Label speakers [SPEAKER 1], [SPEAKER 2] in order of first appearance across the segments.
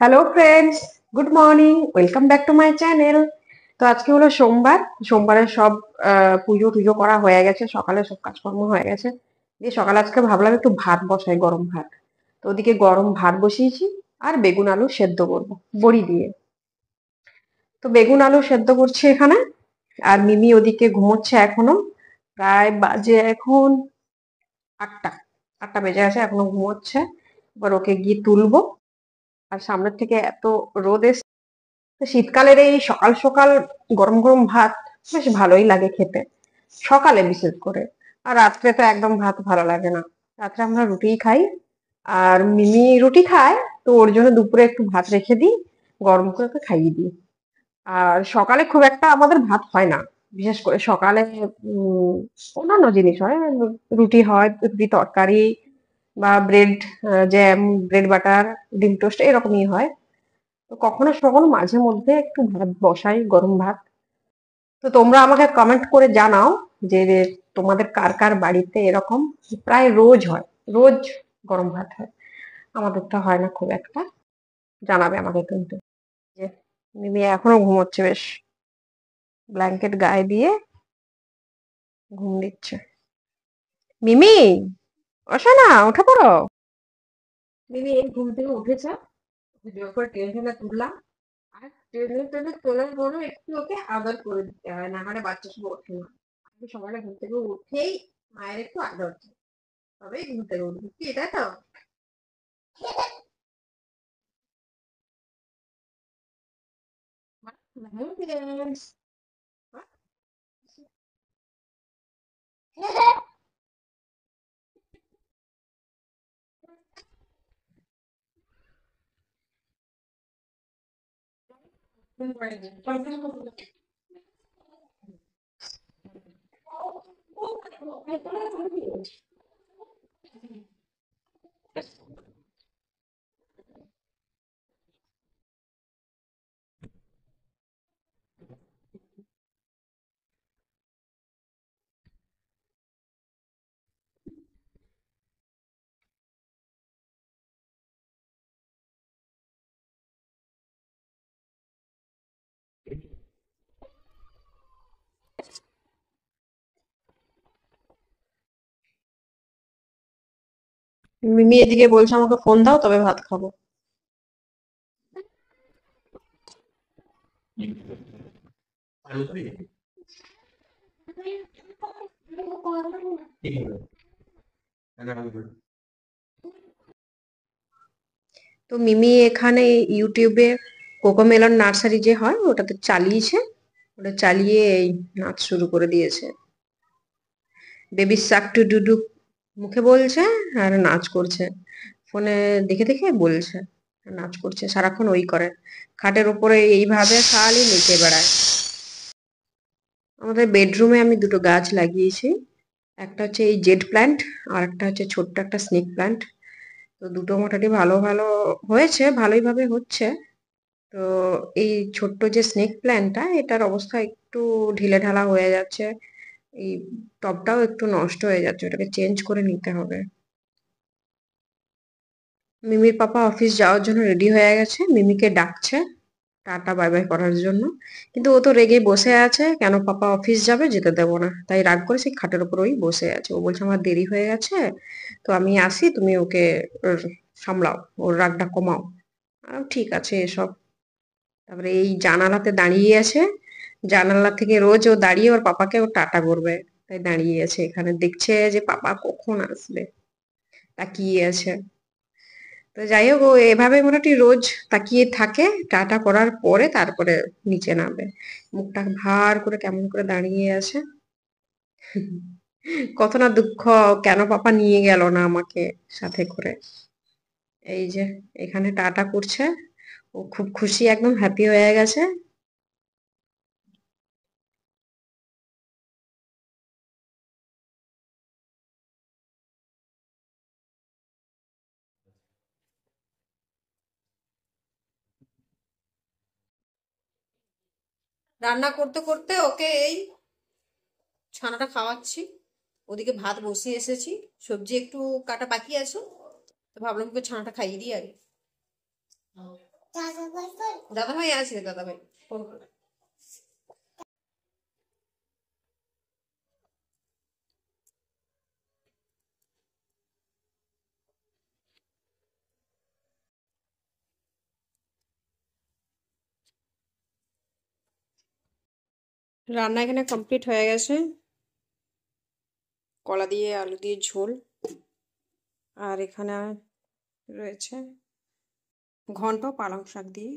[SPEAKER 1] Hello friends, good morning, welcome back to my channel. তো আজকে হলো সোমবার। সোমবারের সব পুজো টুজো করা হয়ে গেছে, সকালে সব কাজকর্ম হয়ে গেছে। দিয়ে সকালে আজকে ভাবলাম একটু ভাত বসাই, গরম ভাত। তো ওদিকে গরম ভাত বসিয়েছি আর বেগুন আলু সেদ্ধ করবো বড়ি দিয়ে। তো বেগুন আলু সেদ্ধ করছি এখানে, আর মিমি ওদিকে ঘুমোচ্ছে এখনো। প্রায় বাজে এখন 8টা, 8টা বেজে আছে, এখনো ঘুমোচ্ছে। এবার ওকে গিয়ে তুলবো। আর সামনের থেকে এত রোদ এসছে, তো শীতকালের এই সকাল সকাল গরম গরম ভাত বেশ ভালোই লাগে খেতে, সকালে বিশেষ করে। আর রাত্রে তো একদম ভাত ভালো লাগে না, রাত্রে আমরা রুটিই খাই। আর মিমি রুটি খায়, তো ওর জন্য দুপুরে একটু ভাত রেখে দিই, গরম করে ওকে খাইয়ে দিই। আর সকালে খুব একটা আমাদের ভাত হয় না, বিশেষ করে সকালে উম অন্যান্য জিনিস হয়, রুটি হয়, রুটি তরকারি বা ব্রেড, জ্যাম, ব্রেড বাটার, ডিম টোস্ট এরকমই হয়। তো কখনো কখনো মাঝে মধ্যে একটু ভাত বসাই, গরম ভাত। তো তোমরা আমাকে কমেন্ট করে জানাও যে তোমাদের কার কার বাড়িতে এরকম প্রায় রোজ হয়, রোজ গরম ভাত হয়। আমাদেরটা হয় না খুব একটা, জানাবে আমাকে কিন্তু। যে মিমি এখনো ঘুমোচ্ছে, বেশ ব্ল্যাঙ্কেট গায়ে দিয়ে ঘুম দিচ্ছে। মিমি, ওঠো না, উঠে পড়ো। মিমি এই ঘুম থেকে উঠেছে, ভিডিও করে টেনে টেনে তুললাম। আর টেনে টেনে তোলার পরেও একটু ওকে আদর করে দিতে হয়, না হলে বাচ্চা সব ওঠে না। আমি সকালে ঘুম থেকে উঠেই মায়ের একটু আদর চাই, তবেই ঘুম থেকে উঠবে, কি তাই তো? হ্যাঁ, friends। মিমি এদিকে বলছে আমাকে ফোন দাও তবে ভাত খাবো। তো মিমি এখানে ইউটিউবে কোকোমেলন নার্সারি যে হয় ওটাতে চালিয়েছে, ওটা চালিয়ে এই নাচ শুরু করে দিয়েছে। বেবি শাক টু ডুডু মুখে বলছে আর নাচ করছে, ফোনে দেখে দেখে বলছে, আর নাচ করছে, সারাক্ষণ ওই করে, খাটের উপরে এইভাবে খালি নেচে বেড়ায়। আমাদের বেডরুমে আমি দুটো গাছ লাগিয়েছি, একটা হচ্ছে এই জেড প্ল্যান্ট, আর একটা হচ্ছে ছোট্ট একটা স্নেক প্ল্যান্ট। তো দুটো মোটামুটি ভালো ভালো হয়েছে, ভালোই ভাবে হচ্ছে। তো এই ছোট্ট যে স্নেক প্ল্যান্টটা, এটার অবস্থা একটু ঢিলে ঢালা হয়ে যাচ্ছে, এই টবটাও একটু নষ্ট হয়ে যাচ্ছে, ওটাকে চেঞ্জ করে নিতে হবে। মিমির পাপা অফিস যাওয়ার জন্য রেডি হয়ে গেছে, মিমিকে ডাকছে টাটা বাই বাই করার জন্য। কিন্তু ও তো রেগে বসে আছে, কেন পাপা অফিস যাবে, যেতে দেবো না, তাই রাগ করে সেই খাটের উপর ওই বসে আছে। ও বলছে আমার দেরি হয়ে গেছে, তো আমি আসি, তুমি ওকে ওর সামলাও, ওর রাগটা কমাও। ঠিক আছে এসব। তারপরে এই জানালাতে দাঁড়িয়ে আছে, জানালা থেকে রোজ ও দাঁড়িয়ে ওর পাপাকে ও টাটা করবে, তাই দাঁড়িয়ে আছে এখানে, দেখছে যে পাপা কখন আসবে, তাকিয়ে আছে। তো যাই হোক, ও এভাবে মোটামুটি রোজ তাকিয়ে থাকে, টাটা করার পরে তারপরে নিচে নামবে। মুখটা ভার করে কেমন করে দাঁড়িয়ে আছে। কত না দুঃখ, কেন পাপা নিয়ে গেল না আমাকে সাথে করে। এই যে এখানে টাটা করছে, ও খুব খুশি, একদম হ্যাপি হয়ে গেছে। রান্না করতে করতে ওকে এই ছানাটা খাওয়াচ্ছি, ওদিকে ভাত বসিয়ে এসেছি, সবজি একটু কাটা বাকি আছে, তো ভাবলাম ওকে ছানাটা খাইয়ে দিই আগে। দাদা ভাই আছে, দাদা ভাই ফোন করে। রান্না এখানে কমপ্লিট হয়ে গেছে। কলা দিয়ে আলু দিয়ে ঝোল, আর এখানে রয়েছে ঘন্ট পালং শাক দিয়ে।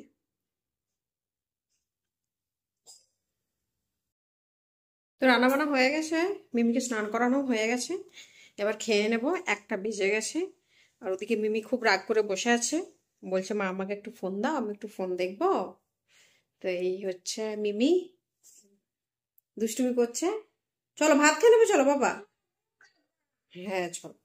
[SPEAKER 1] তো রান্না বান্না হয়ে গেছে, মিমিকে স্নান করানো হয়ে গেছে, এবার খেয়ে নেব। 1টা বেজে গেছে। আর ওদিকে মিমি খুব রাগ করে বসে আছে, বলছে মা আমাকে একটু ফোন দাও, আমি একটু ফোন দেখবো। তো এই হচ্ছে মিমি, দুষ্টুমি করছে। চলো ভাত খেয়ে নেবো, চলো বাবা। হ্যাঁ চলো।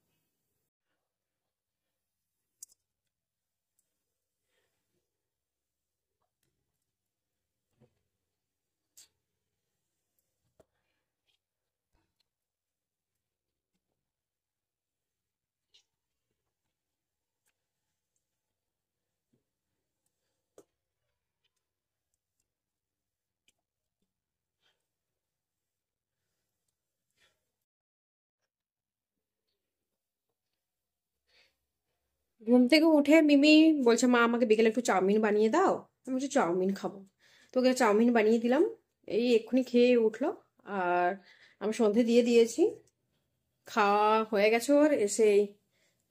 [SPEAKER 1] ঘুম থেকে উঠে মিমি বলছে মা আমাকে বিকেলে একটু চাউমিন বানিয়ে দাও। আমি বলছি চাউমিন খাবো। তোকে চাউমিন বানিয়ে দিলাম, এই এক্ষুনি খেয়ে উঠলো। আর আমি সন্ধে দিয়ে দিয়েছি, খাওয়া হয়ে গেছে ওর। এসে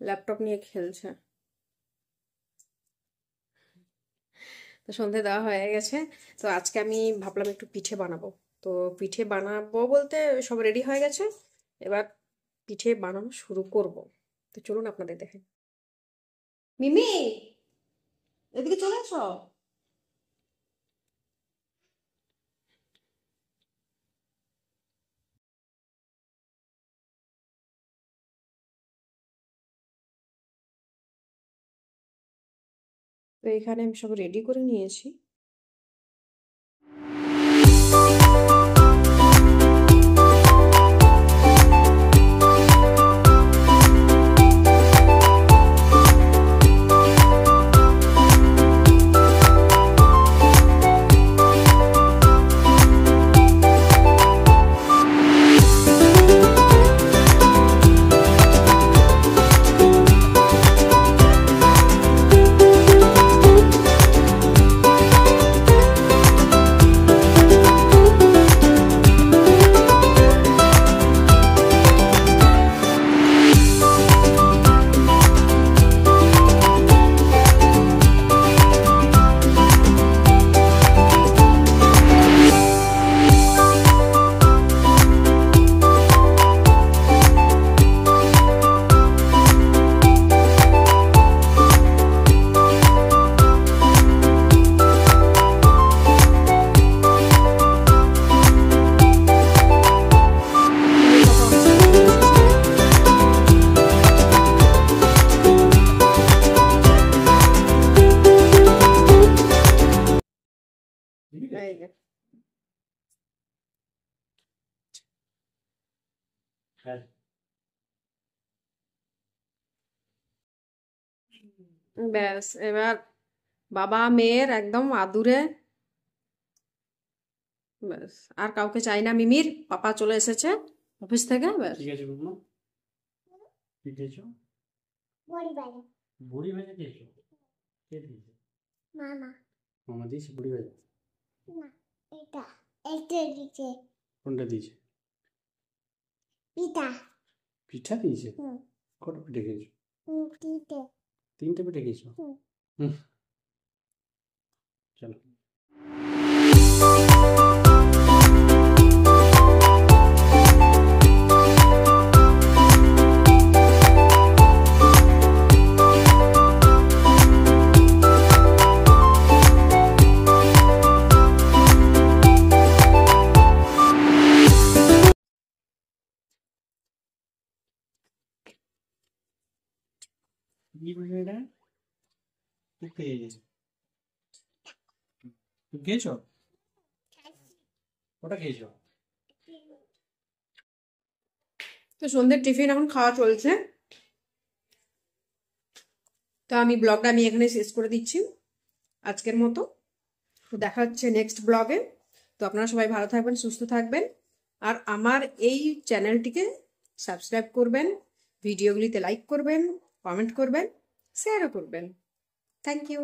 [SPEAKER 1] ল্যাপটপ নিয়ে খেলছে। তো সন্ধে দেওয়া হয়ে গেছে। তো আজকে আমি ভাবলাম একটু পিঠে বানাবো। তো পিঠে বানাবো বলতে সব রেডি হয়ে গেছে, এবার পিঠে বানানো শুরু করব। তো চলুন আপনাদের দেখে। মিমি, এদিকে চলে এসো। তো এখানে আমি সব রেডি করে নিয়েছি। এই যে ব্যাস, এবার বাবা মেয়ের একদম আদুরে। ব্যাস, আর কাউকে চাই না। মিমির পাপা চলে এসেছে অফিস থেকে। ব্যাস।
[SPEAKER 2] ঠিক আছে বুবনা, কি খেয়েছো?
[SPEAKER 3] বড়ি ভাজা।
[SPEAKER 2] বড়ি ভাজা খেয়েছো? কে দিয়েছে?
[SPEAKER 3] মামা।
[SPEAKER 2] মামা দিয়েছে বড়ি ভাজা?
[SPEAKER 3] না, এটা এটা দিছে।
[SPEAKER 2] কোনটা দিয়েছে?
[SPEAKER 3] পিঠা।
[SPEAKER 2] পিঠা দিয়েছে?
[SPEAKER 3] হুম।
[SPEAKER 2] কটা পিঠে খেয়েছো?
[SPEAKER 3] তিনটে।
[SPEAKER 2] 3টে পিঠে খেয়েছো?
[SPEAKER 3] হুম।
[SPEAKER 2] চলো। কি বলছো এটা? তুই খেয়েছিস? তুই খেয়েছো? ওটা খেয়েছো?
[SPEAKER 1] তো সন্ধ্যের টিফিন এখন খাওয়া চলছে। তো আমি ব্লগটা এখানে শেষ করে দিচ্ছি। আজকের মতো। তো দেখা হচ্ছে নেক্সট ব্লগে। তো আপনারা সবাই ভালো থাকবেন, সুস্থ থাকবেন, আর আমার এই চ্যানেলটিকে সাবস্ক্রাইব করবেন, ভিডিওগুলিতে লাইক করবেন, কমেন্ট করবেন, শেয়ারও করবেন। Thank you.